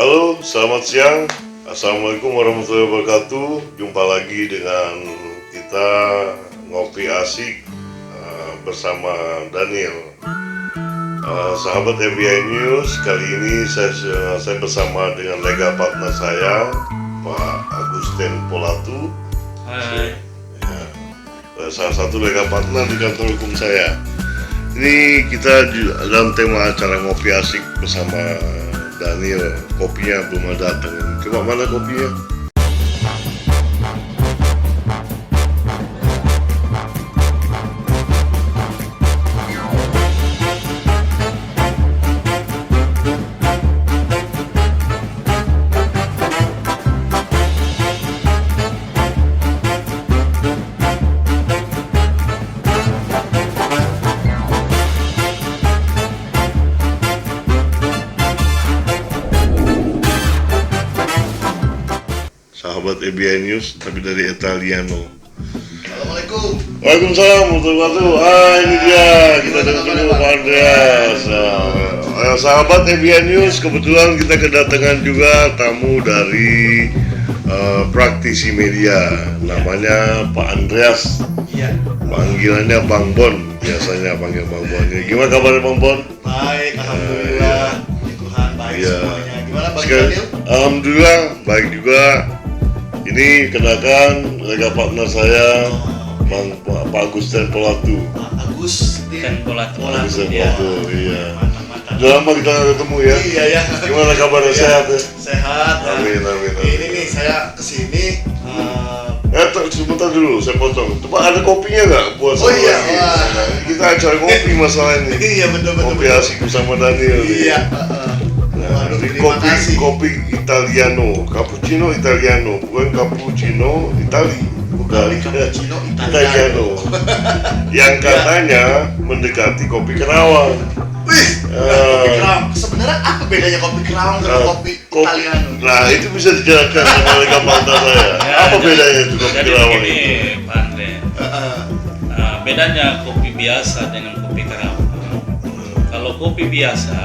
Halo, selamat siang. Assalamualaikum warahmatullahi wabarakatuh. Jumpa lagi dengan kita ngopi asik bersama Daniel. Sahabat FBI News, kali ini saya bersama dengan lega partner saya, Pak Agustin Polatu. Hai. Ya, salah satu lega partner di kantor hukum saya. Ini kita dalam tema acara ngopi asik bersama Daniel. Kopinya belum ada datang. Coba mana kopinya? Sahabat EBI News, tapi dari Italiano. Assalamualaikum. Waalaikumsalam warahmatullahi wabarakatuh. Ini dia, kita ketemu Pak Andreas. Sahabat EBI News, kebetulan kita kedatangan juga tamu dari praktisi media, namanya Pak Andreas. Iya. Panggilannya Bang Bon, biasanya panggil Bang Bon. Gimana kabarnya Bang Bon? Baik, alhamdulillah. Tuhan baik Iya. semuanya. Gimana Bang Sekali- Daniel? Alhamdulillah baik juga. Ini kenakan lega partner saya, Pak Agustin Polatu. Pak Agus Kan Polatu. Agustin Ya. Polatu, iya. Mantap. Udah lama kita nggak ketemu ya. Iya ya. Gimana kabarnya, Iya, sehat ya? Sehat. Nah, Amin, amin, amin. Ini nih saya kesini. Sebentar dulu, saya potong. Coba ada kopinya nggak buat Oh saya iya, lagi? wah. Kita acara kopi masalah ini. Iya betul. Kopi asik bersama Daniel. Iya. Ini Waduh, terima kasih. kopi Italiano, cappuccino Italiano, bukan cappuccino Itali, bukan Cappuccino Italiano. Yang katanya mendekati kopi Kerawang. Wih, kopi Kerawang. Sebenarnya apa bedanya kopi Kerawang dengan kopi Italiano? Nah, itu bisa dijelaskan sama lega partner saya. Apa bedanya itu kopi Jadi Kerawang begini, itu? Pak Andre. Bedanya kopi biasa dengan kopi Kerawang. Kalau kopi biasa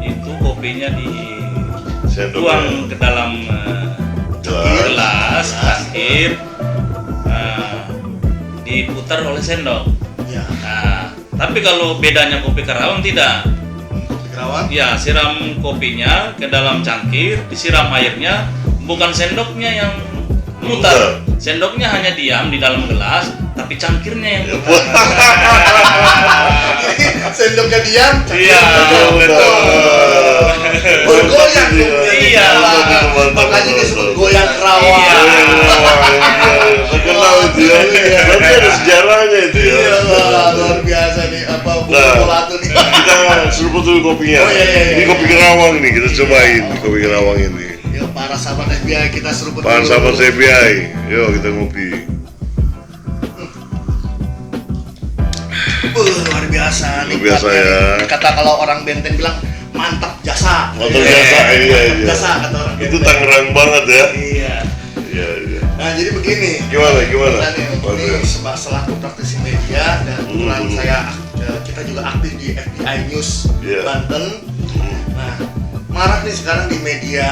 itu kopinya Sendoknya. dituang ke dalam gelas, air, diputar oleh sendok. Iya. Nah, tapi kalau bedanya kopi Kerawang tidak. Kopi Kerawang. Ya, siram kopinya ke dalam cangkir, disiram airnya, bukan sendoknya yang mutar. Sendoknya hanya diam di dalam gelas, tapi cangkirnya yang mutar. Sendoknya diam. Iya, betul. Bergoyang dong. Iya. Makanya disebut goyang Kerawang. Iya. Terkenal itu ya. Berarti ada sejarahnya itu ya. Iya, luar biasa nih apa Nah, Polatu nih. kita seruput dulu kopinya. Oh, iya. Ini kopi Kerawang nih, kita cobain kopi Kerawang ini. Ya para sahabat FBI kita seruput Pak dulu. sahabat CBI, yuk kita ngopi. Luar biasa nih. Luar biasa ya. Kata kalau orang Benten bilang mantap jasa. Mantap jasa, iya. Mantap jasa kata orang Itu Benten. Tangerang banget ya. Iya. Iya. Nah jadi begini. Gimana? Daniel, ini selaku praktisi media dan kebetulan kita juga aktif di FBI News Iya. Banten. Nah, marak nih sekarang di media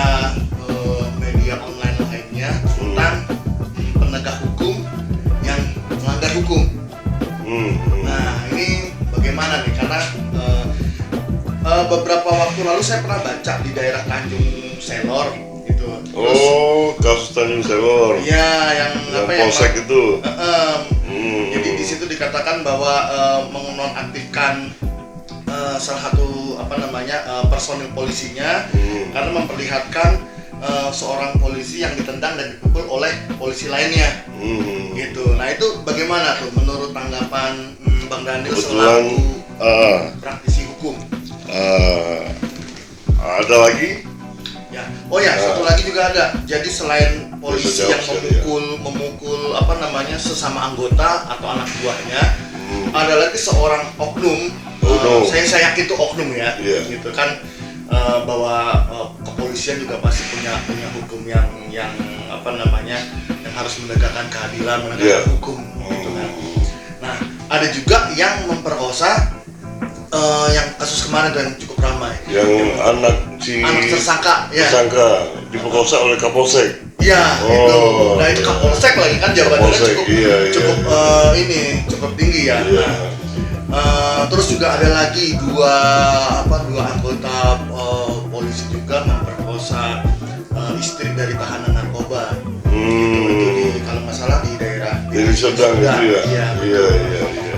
online lainnya tentang penegak hukum yang melanggar hukum. Nah, ini bagaimana nih? Karena beberapa waktu lalu saya pernah baca di daerah Tanjung Selor gitu. Terus, Kasus Tanjung Selor. ya yang Yang apa ya? polsek itu. Jadi di situ dikatakan bahwa menonaktifkan salah satu personil polisinya karena memperlihatkan seorang polisi yang ditendang dan dipukul oleh polisi lainnya. Gitu. Nah itu bagaimana tuh menurut tanggapan Bang Daniel Kebetulan selaku praktisi hukum? Ada lagi? Ya. Oh ya, satu lagi juga ada. Jadi selain polisi Bisa yang jawab, memukul sesama anggota atau anak buahnya, ada lagi seorang oknum. Saya yakin itu oknum ya. Iya. Gitu kan bahwa kepolisian juga pasti punya hukum yang harus menegakkan keadilan, menegakkan hukum gitu kan. Nah, ada juga yang memperkosa yang kasus kemarin dan cukup cukup ramai. Yang anak tersangka, ya. tersangka diperkosa oleh Kapolsek. Iya, itu. Oh, Nah, itu Kapolsek lagi kan jabatannya Kapolsek, cukup tinggi ya. Iya. Terus juga ada lagi dua anggota polisi juga memperkosa istri dari tahanan narkoba. Itu kalau nggak salah di daerah Jadi sedang gitu ya. Iya. Iya.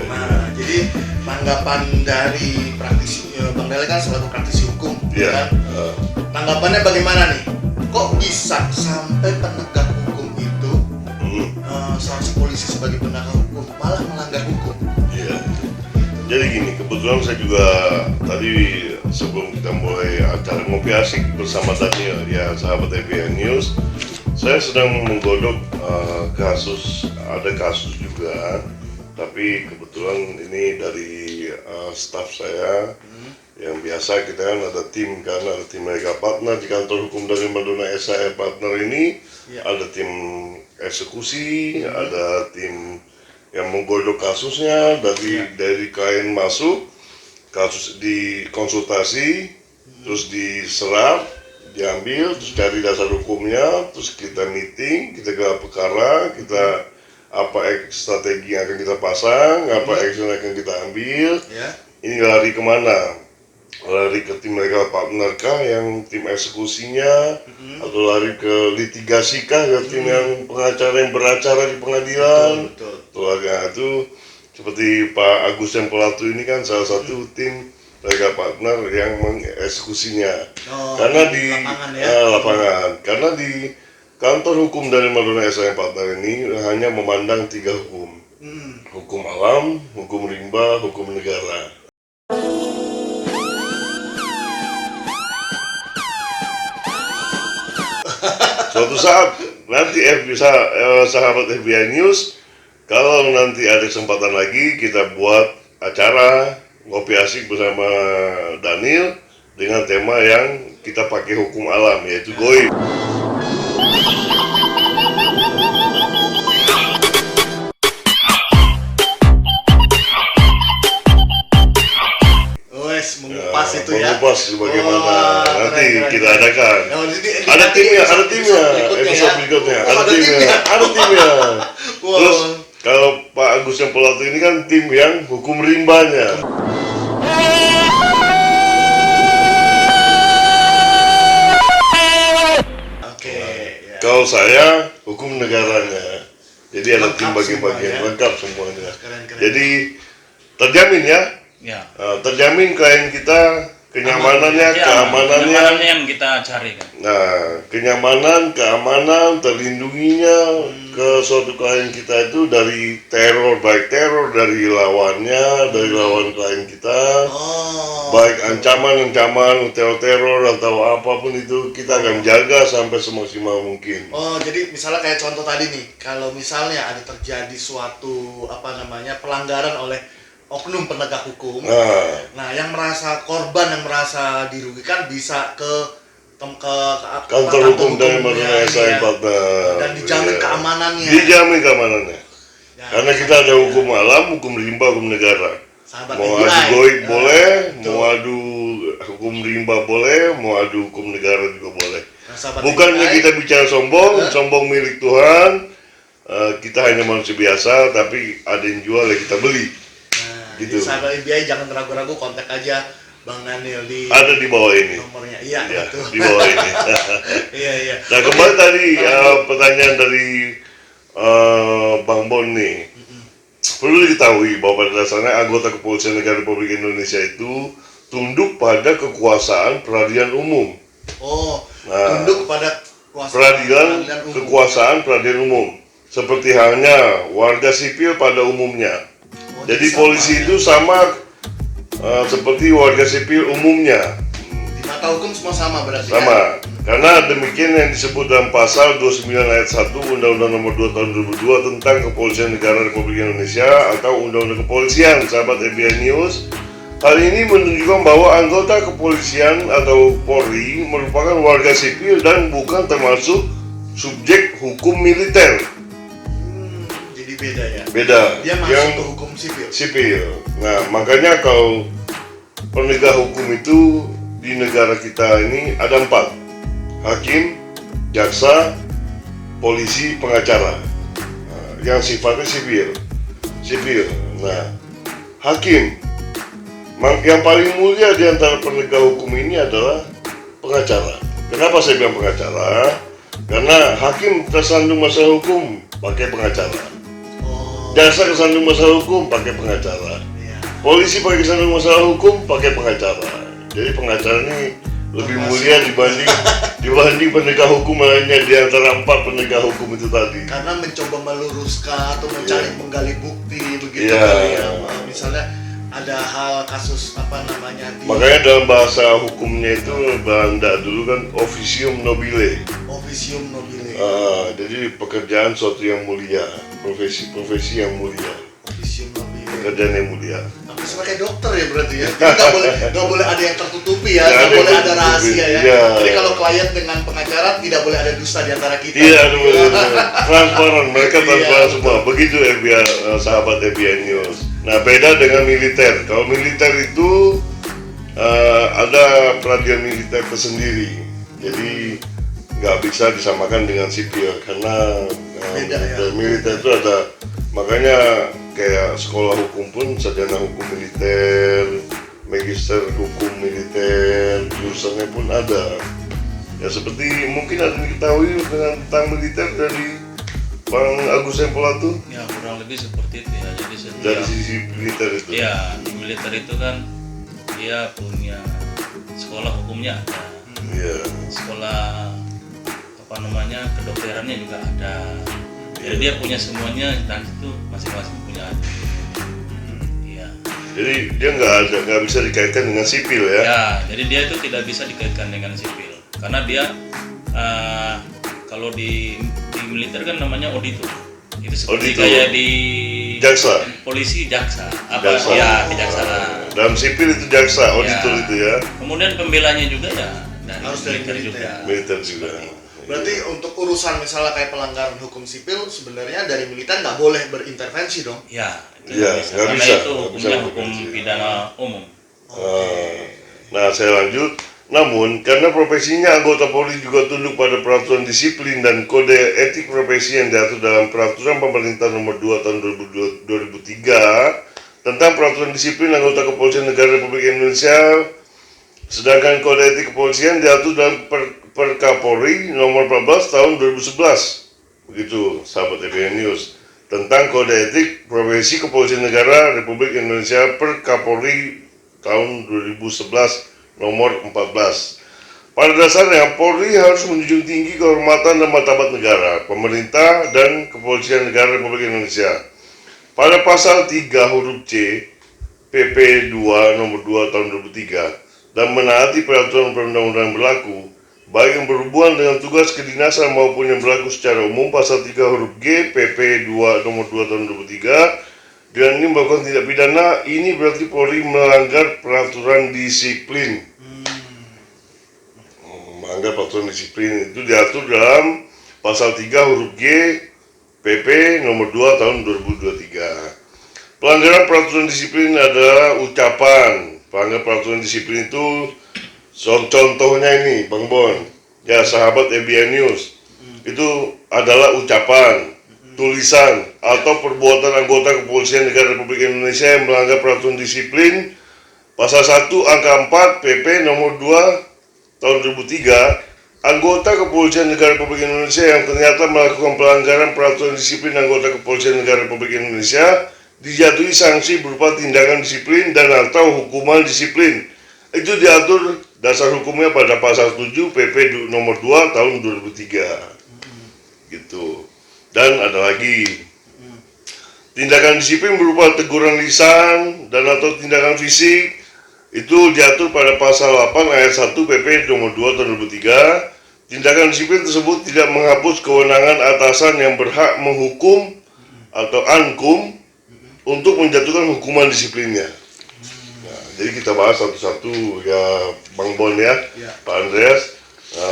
Nah, jadi tanggapan dari praktisi Bang Dale kan selaku praktisi hukum, Iya. kan? Tanggapannya bagaimana nih? Kok bisa sampai penegak hukum itu seharusnya polisi sebagai penegak hukum malah melanggar hukum? Iya. Jadi gini, kebetulan saya juga tadi sebelum kita mulai acara ngopi asik bersama Daniel ya sahabat FBN News, saya sedang menggodok ada kasus juga, tapi kebetulan ini dari staff saya yang biasa kita kan ada tim Mega Partner di kantor hukum dari Madonna SHM Partner ini, ada tim eksekusi, ada tim yang menggodok kasusnya dari klien masuk, kasus dikonsultasi, terus diserap, diambil, terus cari dasar hukumnya, terus kita meeting, kita gelar perkara, kita apa strategi yang akan kita pasang, apa action yang akan kita ambil. Ini lari kemana? Lari ke tim legal partner kah yang tim eksekusinya, atau lari ke litigasi kah ke tim yang pengacara yang beracara di pengadilan. Betul. Itu seperti Pak Agus yang Pelatu ini kan salah satu tim legal partner yang mengeksekusinya. Karena di lapangan, karena di kantor hukum dari Madonna SHM Partner ini hanya memandang 3 hukum. Hukum alam, hukum rimba, hukum negara. Suatu saat nanti sahabat FBI News, kalau nanti ada kesempatan lagi kita buat acara ngopi asik bersama Daniel dengan tema yang kita pakai hukum alam, yaitu goib. Mengupas itu ya. Mengupas bagaimana nanti kita adakan. Ada timnya, episode berikutnya. Ada timnya. Terus kalau Pak Agus yang Pelatu ini kan tim yang hukum rimbanya. Kalau saya hukum negaranya. Jadi ada tim bagian-bagian lengkap semuanya. Jadi terjamin ya. Terjamin klien kita kenyamanannya, keamanannya yang kita cari kan. Nah, kenyamanan, keamanan, terlindunginya ke suatu klien kita itu dari teror, baik teror dari lawannya, dari lawan klien kita, baik ancaman, teror atau apapun itu kita akan jaga sampai semaksimal mungkin. Jadi misalnya kayak contoh tadi nih, kalau misalnya ada terjadi suatu pelanggaran oleh oknum penegak hukum, nah yang merasa korban, yang merasa dirugikan bisa ke kantor hukum dari Madonna SHM Partner dan dijamin keamanannya. Karena kita ada hukum alam, hukum rimba, hukum negara. Mau adu goib boleh, mau adu hukum rimba boleh, mau adu hukum negara juga boleh. Bukannya kita bicara sombong milik Tuhan. Kita hanya manusia biasa, tapi ada yang jual ya kita beli. Gitu. Jadi sahabat FBI jangan ragu-ragu, kontak aja Bang Daniel ada di bawah ini nomornya. Iya, betul. Di bawah ini. Iya. Nah, kembali tadi pertanyaan dari Bang Bon nih. Perlu diketahui bahwa pada dasarnya anggota Kepolisian Negara Republik Indonesia itu tunduk pada kekuasaan peradilan umum. Tunduk pada kekuasaan peradilan umum. Seperti halnya warga sipil pada umumnya. Jadi polisi itu sama seperti warga sipil umumnya. Di mata hukum semua sama berarti. Sama. Karena demikian yang disebut dalam pasal 29 ayat 1 Undang-Undang Nomor 2 Tahun 2002 tentang Kepolisian Negara Republik Indonesia atau Undang-Undang Kepolisian, sahabat FBN News. Hal ini menunjukkan bahwa anggota kepolisian atau Polri merupakan warga sipil dan bukan termasuk subjek hukum militer. Beda ya? Beda. Dia masuk ke hukum sipil. Nah, makanya kalau penegak hukum itu di negara kita ini ada 4: hakim, jaksa, polisi, pengacara, yang sifatnya sipil. Nah, hakim yang paling mulia di antara penegak hukum ini adalah pengacara. Kenapa saya bilang pengacara? Karena hakim tersandung masalah hukum pakai pengacara, jaksa tersandung masalah hukum pakai pengacara, polisi pakai tersandung masalah hukum pakai pengacara. Jadi pengacara ini lebih mulia dibanding penegak hukum lainnya di antara 4 penegak hukum itu tadi. Karena mencoba meluruskan atau mencari menggali bukti begitu Iya. kali ya. Misalnya ada hal kasus apa namanya Makanya dalam bahasa hukumnya itu Belanda dulu kan officium nobile. officium nobile. Jadi pekerjaan suatu yang mulia, profesi yang mulia, Officium nobile. pekerjaan yang mulia. Tapi sama kayak dokter ya berarti ya. Jadi nggak boleh ada yang tertutupi ya, Nggak nggak ada boleh yang ada tertutupi. rahasia ya. Iya. Jadi kalau klien dengan pengacara tidak boleh ada dusta di antara kita. Iya, transparan, mereka transparan Iya, semua. Begitu FBI, sahabat FBI News. Nah, beda dengan militer. Kalau militer itu ada peradilan militer tersendiri. Jadi nggak bisa disamakan dengan sipil karena Beda, ya. militer itu ada, makanya kayak sekolah hukum pun sarjana hukum militer, magister hukum militer, jurusannya pun ada. Ya seperti mungkin ada yang diketahui tentang militer dari Bang Agus Sempolatu, Ya kurang lebih seperti itu ya. Jadi dari setiap sisi militer itu. ya di militer itu kan dia punya sekolah hukumnya ada, Iya. sekolah apa namanya kedokterannya juga ada. Jadi dia punya semuanya dan itu masing-masing punya. Iya. Jadi dia nggak bisa dikaitkan dengan sipil ya. Ya, jadi dia itu tidak bisa dikaitkan dengan sipil karena dia kalau di militer kan namanya auditor. Itu seperti Auditor. kayak di Jaksa. polisi jaksa apa Jaksa. ya kejaksaan. Dalam sipil itu jaksa, auditor Ya. itu ya, Kemudian pembelanya juga ya dari Harus dari militer militer. juga. militer juga. Berarti untuk urusan misalnya kayak pelanggaran hukum sipil sebenarnya dari militer nggak boleh berintervensi dong. Ya, itu Ya, nggak bisa. nggak Karena bisa, itu nggak bisa hukumnya hukum intervensi. pidana umum. Nah, saya lanjut. Namun, karena profesinya anggota Polri juga tunduk pada peraturan disiplin dan kode etik profesi yang diatur dalam Peraturan Pemerintah Nomor 2 Tahun 2003 tentang peraturan disiplin anggota Kepolisian Negara Republik Indonesia, sedangkan kode etik kepolisian diatur dalam Perkapolri Nomor 14 Tahun 2011. Begitu, sahabat EBN News. Tentang kode etik profesi Kepolisian Negara Republik Indonesia Perkapolri tahun 2011 nomor 14. Pada dasarnya, Polri harus menjunjung tinggi kehormatan dan martabat negara, pemerintah, dan kepolisian negara Republik Indonesia. Pada pasal 3 huruf C, PP 2 nomor 2 tahun 2003, dan menaati peraturan perundang-undangan berlaku, baik yang berhubungan dengan tugas kedinasan maupun yang berlaku secara umum, pasal 3 huruf G, PP 2 nomor 2 tahun 2003, dengan ini melakukan tindak pidana, ini berarti Polri melanggar peraturan disiplin. Melanggar peraturan disiplin itu diatur dalam pasal 3 huruf G PP nomor 2 tahun 2023. Pelanggaran peraturan disiplin adalah ucapan. Pelanggaran peraturan disiplin itu contohnya ini, Bang Bon. Ya, sahabat EBN News. Itu adalah ucapan, tulisan, atau perbuatan anggota Kepolisian Negara Republik Indonesia yang melanggar peraturan disiplin pasal 1 angka 4 PP nomor 2 tahun 2003, anggota Kepolisian Negara Republik Indonesia yang ternyata melakukan pelanggaran peraturan disiplin anggota Kepolisian Negara Republik Indonesia dijatuhi sanksi berupa tindakan disiplin dan atau hukuman disiplin. Itu diatur dasar hukumnya pada pasal 7 PP nomor 2 tahun 2003. Gitu. Dan ada lagi, tindakan disiplin berupa teguran lisan dan atau tindakan fisik itu diatur pada pasal 8 ayat 1 PP nomor 2 tahun 2003. Tindakan disiplin tersebut tidak menghapus kewenangan atasan yang berhak menghukum atau ankum untuk menjatuhkan hukuman disiplinnya. Nah, jadi kita bahas satu-satu ya, Bang Bon ya, Pak Andreas,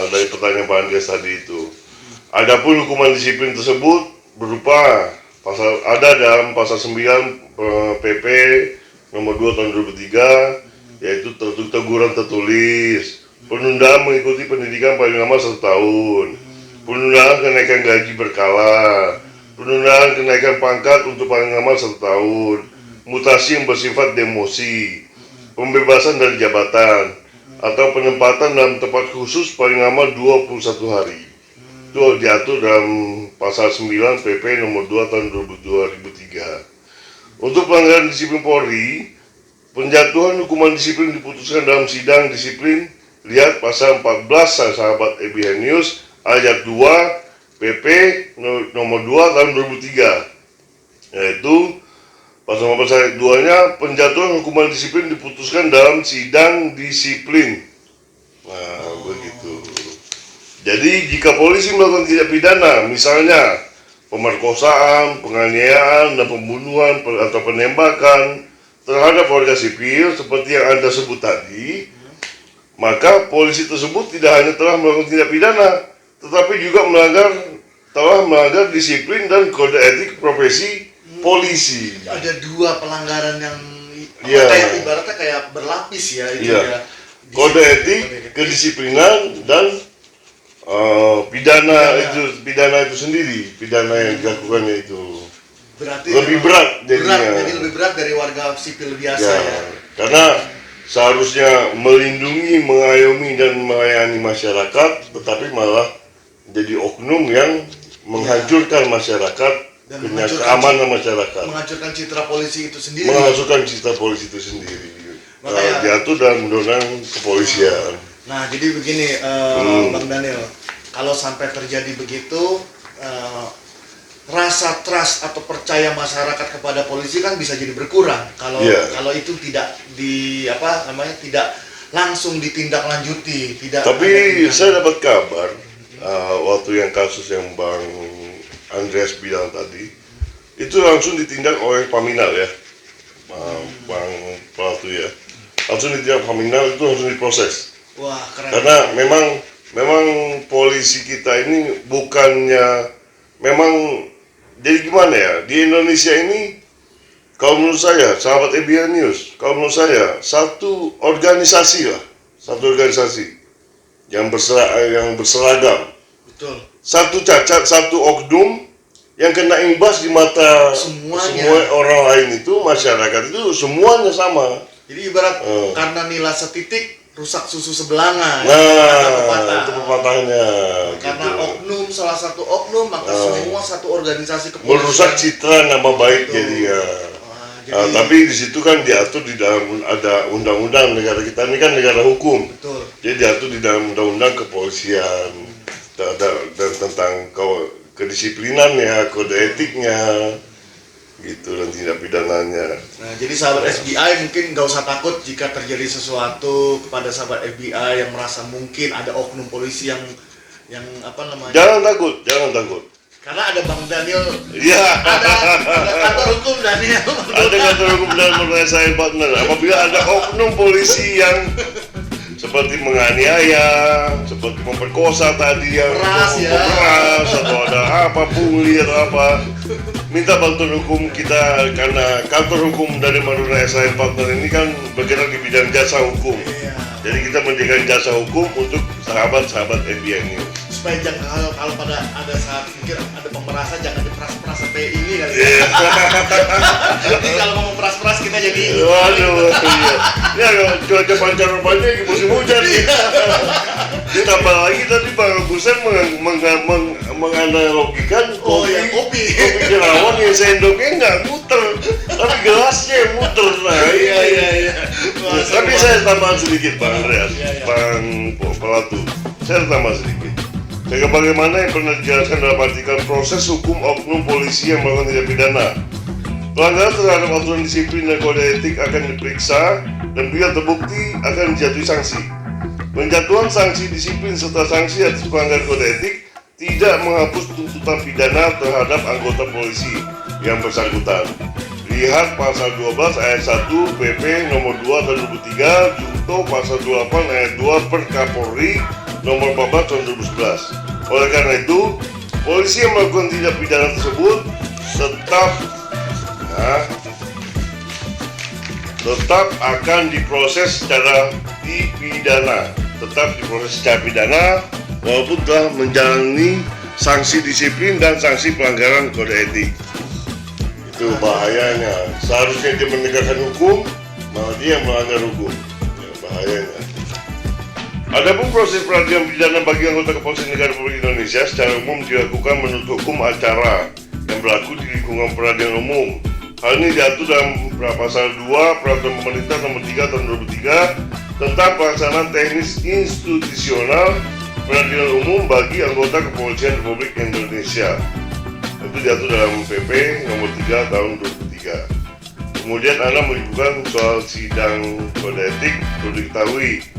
dari pertanyaan Pak Andreas tadi itu. Adapun hukuman disiplin tersebut berupa ada dalam pasal 9 PP nomor 2 tahun 2003 yaitu teguran tertulis, penundaan mengikuti pendidikan paling lama 1 tahun, penundaan kenaikan gaji berkala, penundaan kenaikan pangkat untuk paling lama 1 tahun, mutasi yang bersifat demosi, pembebasan dari jabatan, atau penempatan dalam tempat khusus paling lama 21 hari. Itu diatur dalam pasal 9 PP nomor 2 tahun 2003. Untuk pelanggaran disiplin Polri, penjatuhan hukuman disiplin diputuskan dalam sidang disiplin. Lihat pasal 14 sahabat Ebihenius ayat 2 PP nomor 2 tahun 2003. Yaitu pasal 14 ayat 2-nya, penjatuhan hukuman disiplin diputuskan dalam sidang disiplin. Nah, begitu. Jadi jika polisi melakukan tindak pidana, misalnya pemerkosaan, penganiayaan, dan pembunuhan atau penembakan terhadap warga sipil seperti yang Anda sebut tadi, maka polisi tersebut tidak hanya telah melakukan tindak pidana, tetapi juga telah melanggar disiplin dan kode etik profesi polisi. Ada 2 pelanggaran yang kayak ibaratnya kayak berlapis ya itu ya. Kode etik, kedisiplinan, dan pidana itu sendiri, pidana yang dilakukannya itu berarti lebih berat jadinya. Jadi lebih berat dari warga sipil biasa ya. Karena seharusnya melindungi, mengayomi, dan melayani masyarakat, tetapi malah jadi oknum yang menghancurkan masyarakat, dan keamanan masyarakat, menghancurkan citra polisi itu sendiri. Makanya, diatur dalam undang-undang kepolisian. Nah, jadi begini, Bang Daniel, kalau sampai terjadi begitu, rasa trust atau percaya masyarakat kepada polisi kan bisa jadi berkurang kalau itu tidak tidak langsung ditindaklanjuti, tidak. Tapi saya dapat kabar waktu yang kasus yang Bang Andreas bilang tadi, itu langsung ditindak oleh Paminal ya, Bang Pelatu ya, langsung ditindak Paminal, itu langsung diproses. Wah, keren. Karena memang polisi kita ini bukannya jadi gimana ya, di Indonesia ini kalau menurut saya, sahabat Ebihenius, kalau menurut saya satu organisasi yang berseragam. Betul. Satu cacat, satu oknum yang kena imbas di mata semua orang lain itu, masyarakat itu semuanya sama. Jadi ibarat karena nilai setitik rusak susu sebelanga. Nah, itu pepatahnya. Karena oknum, salah satu oknum, maka semua satu organisasi kepolisian merusak citra nama baik jadinya. Tapi di situ kan diatur di dalam ada undang-undang, negara kita ini kan negara hukum. Betul. Jadi diatur di dalam undang-undang kepolisian dan tentang kedisiplinan ya, kode etiknya gitu, dan tindak pidananya. Nah, jadi sahabat FBI mungkin nggak usah takut jika terjadi sesuatu kepada sahabat FBI yang merasa mungkin ada oknum polisi yang Jangan takut. Karena ada Bang Daniel. Iya. Ada kantor hukum Daniel. Ada kantor hukum dan menurut saya partner. Apabila ada oknum polisi yang seperti menganiaya, seperti memperkosa tadi yang keras, atau ada apa pungli atau apa, minta bantuan hukum kita, karena kantor hukum dari Madura SIM Partner ini kan bergerak di bidang jasa hukum. Jadi kita memberikan jasa hukum untuk sahabat-sahabat FBN ini. Supaya jangan kalau pada ada saat mungkin ada pemerasan, jangan diperas-peras sampai ini kali ya. Jadi kalau mau peras-peras kita jadi waduh, iya. Ya kalau cuaca pancar-pancar lagi musim hujan. Ditambah lagi tadi Bang Busen menganalogikan kopi Jerawan yang sendoknya nggak muter, tapi gelasnya yang muter. Nah, iya. Tapi saya tambahan sedikit Bang Andreas, Bang Pelatu. Saya tambah sedikit. Bagaimana yang pernah dijelaskan dalam artikel proses hukum oknum polisi yang melakukan tindak pidana. Pelanggaran terhadap aturan disiplin dan kode etik akan diperiksa dan bila terbukti akan dijatuhi sanksi. Penjatuhan sanksi disiplin serta sanksi atas pelanggaran kode etik tidak menghapus tuntutan pidana terhadap anggota polisi yang bersangkutan. Lihat pasal 12 ayat 1 PP nomor 2 tahun 2003 junto pasal 28 ayat 2 per Kapolri nomor 14 tahun 2011. Oleh karena itu, polisi yang melakukan tindak pidana tersebut tetap tetap akan diproses secara pidana, walaupun telah menjalani sanksi disiplin dan sanksi pelanggaran kode etik. Itu bahayanya. Seharusnya dia menegakkan hukum, malah dia yang melanggar hukum. Ya, bahayanya. Adapun proses peradilan pidana bagi anggota Kepolisian Negara Republik Indonesia secara umum dilakukan menurut hukum acara yang berlaku di lingkungan peradilan umum. Hal ini diatur dalam Pasal 2 Peraturan Pemerintah Nomor 3 Tahun 2003 tentang pelaksanaan teknis institusional peradilan umum bagi anggota Kepolisian Republik Indonesia. Itu diatur dalam PP Nomor 3 Tahun 2003. Kemudian Anda menyebutkan soal sidang kode etik, perlu diketahui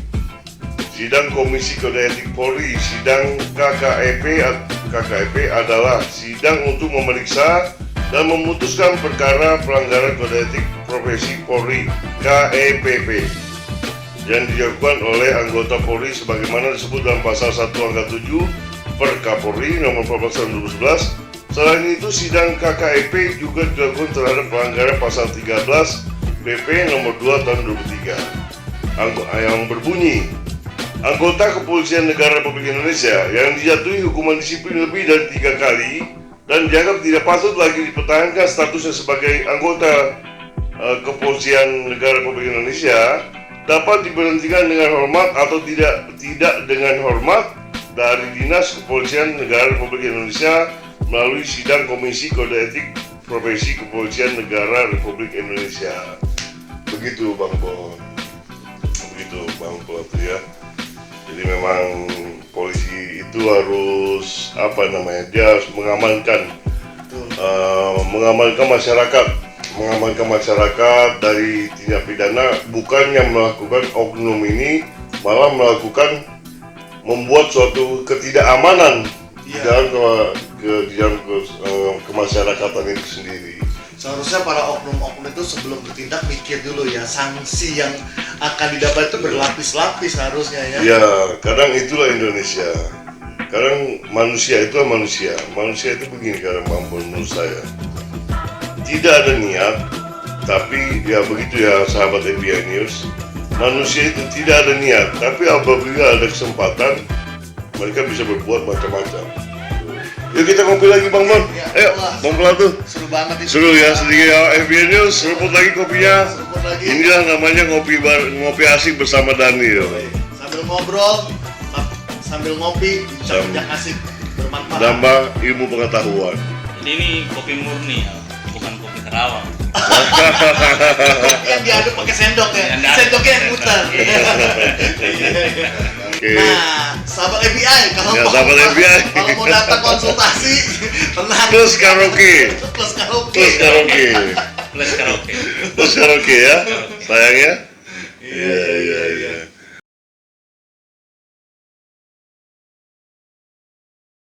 sidang Komisi Kode Etik Polri, sidang KKEP adalah sidang untuk memeriksa dan memutuskan perkara pelanggaran kode etik profesi Polri KEPP yang dilakukan oleh anggota Polri sebagaimana disebut dalam pasal 1 angka 7 per Kapolri nomor 14 tahun 2011. Selain itu sidang KKEP juga dilakukan terhadap pelanggaran pasal 13 PP nomor 2 tahun 2003 yang berbunyi anggota Kepolisian Negara Republik Indonesia yang dijatuhi hukuman disiplin lebih dari 3 kali dan dianggap tidak patut lagi dipertahankan statusnya sebagai anggota Kepolisian Negara Republik Indonesia dapat diberhentikan dengan hormat atau tidak dengan hormat dari Dinas Kepolisian Negara Republik Indonesia melalui sidang Komisi Kode Etik Profesi Kepolisian Negara Republik Indonesia. Begitu Bang Bon. Begitu Bang Pelatu ya. Jadi memang polisi itu harus dia harus mengamankan masyarakat dari tindak pidana, bukannya melakukan oknum ini malah membuat suatu ketidakamanan di dalam kemasyarakatan itu sendiri. Seharusnya para oknum-oknum itu sebelum bertindak mikir dulu ya, sanksi yang akan didapat itu berlapis-lapis harusnya ya. Ya, kadang itulah Indonesia. Kadang manusia itu begini kadang menurut saya. Tidak ada niat, tapi ya begitu ya sahabat FBI News. Manusia itu tidak ada niat, tapi apabila ada kesempatan, mereka bisa berbuat macam-macam. Yuk kita ngopi lagi Bang Bon. Ya, Ayo, Bang Pelatu. Seru banget itu. Seru ya, sedikit ya FBI News, seruput lagi kopinya. Seruput lagi. Inilah namanya ngopi asik bersama Dani. Sambil ngobrol, sambil ngopi, bincang asik, bermanfaat. Nambah ilmu pengetahuan. Jadi ini kopi murni ya, bukan kopi Karawang. Yang diaduk pakai sendok ya, sendoknya yang muter. Oke. Nah, sahabat FBI, kalau mau datang konsultasi, tenang. Plus karaoke Plus karaoke. ya, sayangnya. Iya.